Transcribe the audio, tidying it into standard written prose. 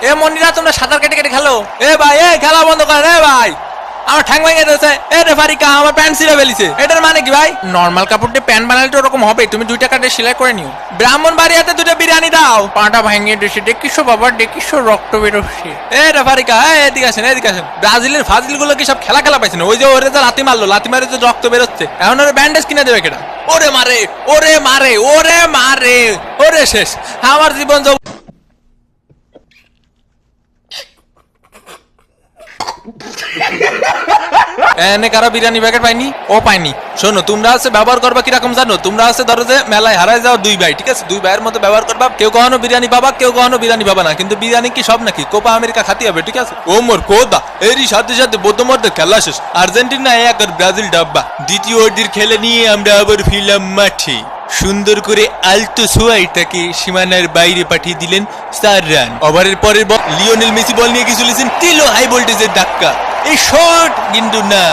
এ মনিরা তোমরা সাঁতার কেটে কেটে খেলো। এ ভাই এ খেলা বন্ধ করেন। এ ভাই আমার ঠ্যাং ভেঙে দিয়েছে। এ রেফারিকা আমার প্যান্ট ছিঁড়ে ফেলিছে। এটার মানে কি ভাই? নর্মাল কাপড় দিয়ে প্যান্ট বানালে তো ওরকম হবে, তুমি 2 টাকা দিয়ে সেলাই করে নিও। ব্রাহ্মণ বাড়িয়াতে 2টা বিরিয়ানি দাও। পাটা ভেঙে দিয়েছে, দেখিসো বাবা দেখিসো রক্ত বেরোচ্ছে। এ রেফারিকা এদিকে আসেন এদিকে আসেন। ব্রাজিলের ফাজিল গুলো কি সব খেলা পাইছে না? ওই যে ওরে যে লাথি মারলো, লাথি মারে যে রক্ত বেরোচ্ছে, এখন ওরে ব্যান্ডেজ কিনে দেবে কেটা? ওরে মারে ওরে মারে ওরে মারে ওরে শেষ আমার জীবন। এনে কারো বিরিয়ানি প্যাকেট পাইনি? ও পাইনি। শোনো তোমরা আছে ব্যবহার করবা কিরকম জানো? তোমরা আছে ধরো যে মেলায় হারায় যাও 2 ভাই, ঠিক আছে? 2 ভাইয়ের মধ্যে ব্যবহার করবা। কেউ কখনো বিরিয়ানি পাবা, কেউ কখনো বিরিয়ানি পাবা না। কিন্তু বিরিয়ানি কি সব নাকি? কোপা আমেরিকা খাতি হবে, ঠিক আছে? ও মোর কোদা এরই সাথে সাথে বোতমরদের খেলা শেষ। আর্জেন্টিনা 1 আর ব্রাজিল ডাব্বা। দ্বিতীয় অর্ধের খেলা নিয়ে আমরা আবার ফিরলাম মাঠে। সুন্দর করে আলতো সোয়াইটাকে সীমানার বাইরে পাঠিয়ে দিলেন 4 রান। ওভারের পরের বল লিওনেল মেসি বল নিয়ে গিয়ে চলেছেন, দিল হাই ভোল্টেজের ধাক্কা। এই শট কিন্তু না,